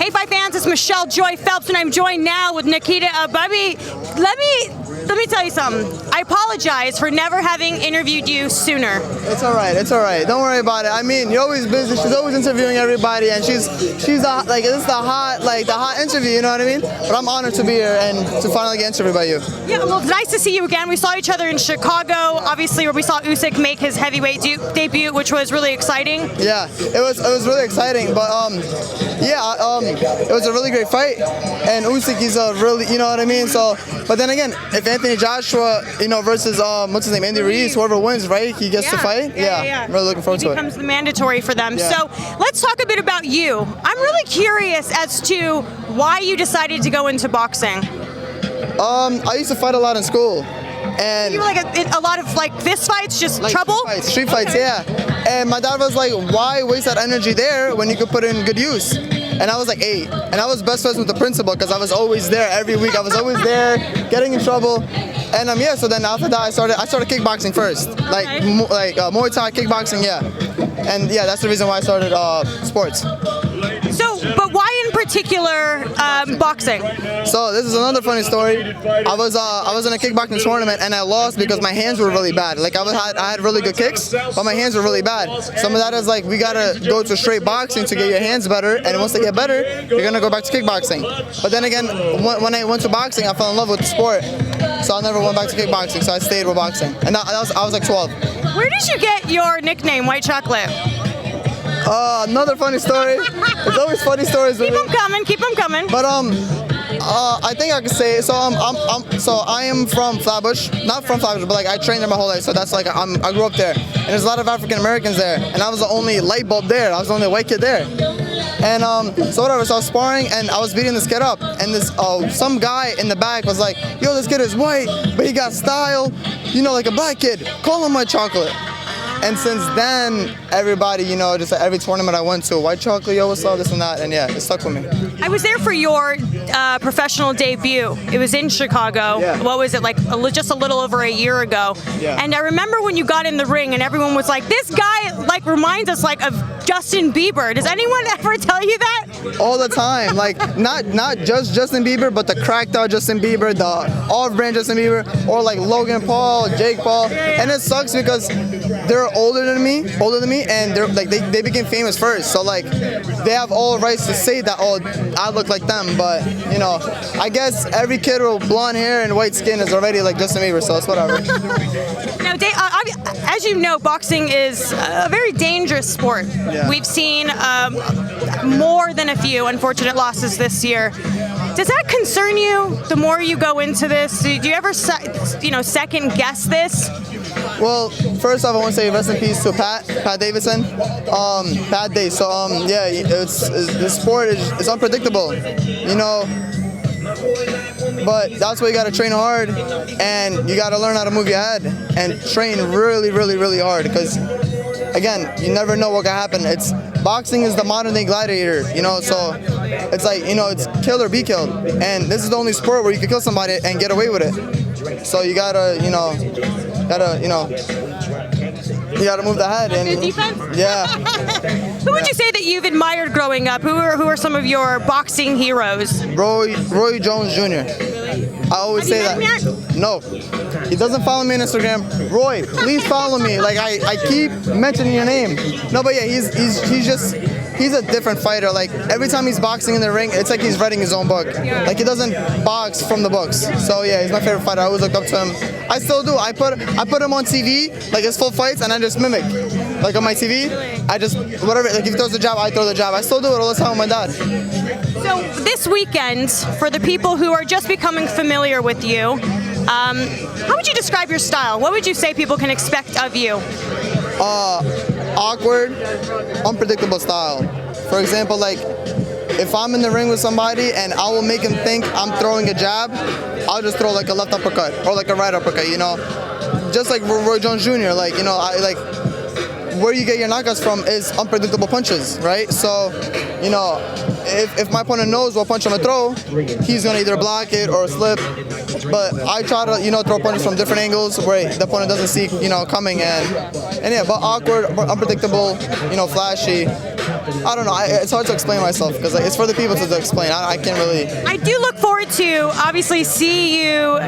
Hey, Fight fans, it's Michelle Joy Phelps, and I'm joined now with Nikita Ababiy. Let me tell you something. I apologize for never having interviewed you sooner. It's all right. It's all right. Don't worry about it. I mean, you're always busy. She's always interviewing everybody, and she's this is the hot interview. You know what I mean? But I'm honored to be here and to finally get interviewed by you. Yeah, well, it's nice to see you again. We saw each other in Chicago, obviously, where we saw Usyk make his heavyweight debut, which was really exciting. Yeah, it was really exciting. But it was a really great fight, and Usyk is a really, you know what I mean. So, but then again, if Anthony Joshua, versus what's his name, Andy Ruiz, whoever wins, right? He gets to fight. Yeah. I'm really looking forward to it. It becomes mandatory for them. Yeah. So let's talk a bit about you. I'm really curious as to why you decided to go into boxing. I used to fight a lot in school. And you were like a lot of fist fights, just like trouble? Street fights, yeah. And my dad was like, why waste that energy there when you could put it in good use? And I was like 8. And I was best friends with the principal because I was always there every week. I was always there, getting in trouble. And so then after that I started kickboxing first. Muay Thai, kickboxing, yeah. And yeah, that's the reason why I started sports. So, but why in particular boxing? So this is another funny story. I was in a kickboxing tournament and I lost because my hands were really bad. Like I had really good kicks, but my hands were really bad. Some of that is like, we gotta go to straight boxing to get your hands better, and once they get better, you're gonna go back to kickboxing. But then again, when I went to boxing, I fell in love with the sport, so I never went back to kickboxing. So I stayed with boxing, and I was like 12. Where did you get your nickname, White Chocolate? Another funny story. It's always funny stories with me. Keep them coming. But I think I could say so. I am from Flatbush, not from Flatbush, but I trained there my whole life. So that's I grew up there, and there's a lot of African Americans there, and I was the only light bulb there. I was the only white kid there. And so whatever. So I was sparring, and I was beating this kid up, and this some guy in the back was like, "Yo, this kid is white, but he got style, like a black kid. Call him White Chocolate." And since then, everybody, just every tournament I went to, White Chocolate, yo, what's up, this and that, and yeah, it stuck with me. I was there for your professional debut. It was in Chicago. Yeah. What was it, just a little over a year ago? Yeah. And I remember when you got in the ring and everyone was like, this guy, reminds us, of Justin Bieber. Does anyone ever tell you that? All the time, not just Justin Bieber, but the cracked out Justin Bieber, the off-brand Justin Bieber, or Logan Paul, Jake Paul. And it sucks because they're older than me, and they're they became famous first, so they have all rights to say that, oh, I look like them, but I guess every kid with blonde hair and white skin is already like Justin Bieber, so it's whatever. Now, as you know, boxing is a very dangerous sport. Yeah. We've seen more than a few unfortunate losses this year. Does that concern you the more you go into this? Do you ever second guess this? Well, first off, I want to say rest in peace to Pat Davidson. Bad day. So the sport is unpredictable, But that's why you got to train hard, and you got to learn how to move your head and train really, really, really hard. Because again, you never know what can happen. Boxing is the modern day gladiator, So it's it's kill or be killed, and this is the only sport where you can kill somebody and get away with it. So you gotta, you gotta move the head and defense. Yeah. Who would you say that you've admired growing up? Who are some of your boxing heroes? Roy Jones Jr. I always say that. No, he doesn't follow me on Instagram. Roy, please follow me. I keep mentioning your name. No, but yeah, he's a different fighter. Every time he's boxing in the ring, it's like he's writing his own book. He doesn't box from the books. So yeah, he's my favorite fighter. I always looked up to him. I still do. I put him on TV, his full fights, and I just mimic. On my TV, I just whatever. If he throws a jab, I throw the jab. I still do it all the time with my dad. So this weekend, for the people who are just becoming familiar with you, how would you describe your style? What would you say people can expect of you? Awkward, unpredictable style. For example, if I'm in the ring with somebody and I will make him think I'm throwing a jab, I'll just throw a left uppercut or a right uppercut, Just like Roy Jones Jr., where you get your knockouts from is unpredictable punches, right? So, if my opponent knows what punch I'm gonna throw, he's gonna either block it or slip. But I try to, throw punches from different angles where the opponent doesn't see, coming. And yeah, but awkward, unpredictable, flashy. I don't know. It's hard to explain myself because it's for the people to explain. I can't really. I do look forward to obviously see you,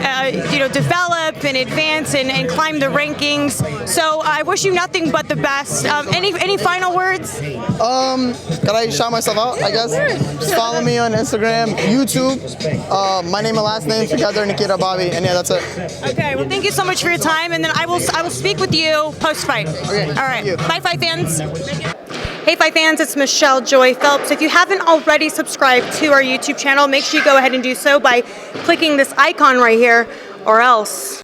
develop and advance and climb the rankings. So I wish you nothing but the best. Any final words? Can I shout myself out? I guess. Just follow me on Instagram, YouTube. My name and last name together, Nikita Ababiy, and yeah, that's it. Okay. Well, thank you so much for your time, and then I will speak with you post fight. Okay. All right. Thank you. Bye, Fight fans. Hey, Fight fans, it's Michelle Joy Phelps. If you haven't already subscribed to our YouTube channel, make sure you go ahead and do so by clicking this icon right here, or else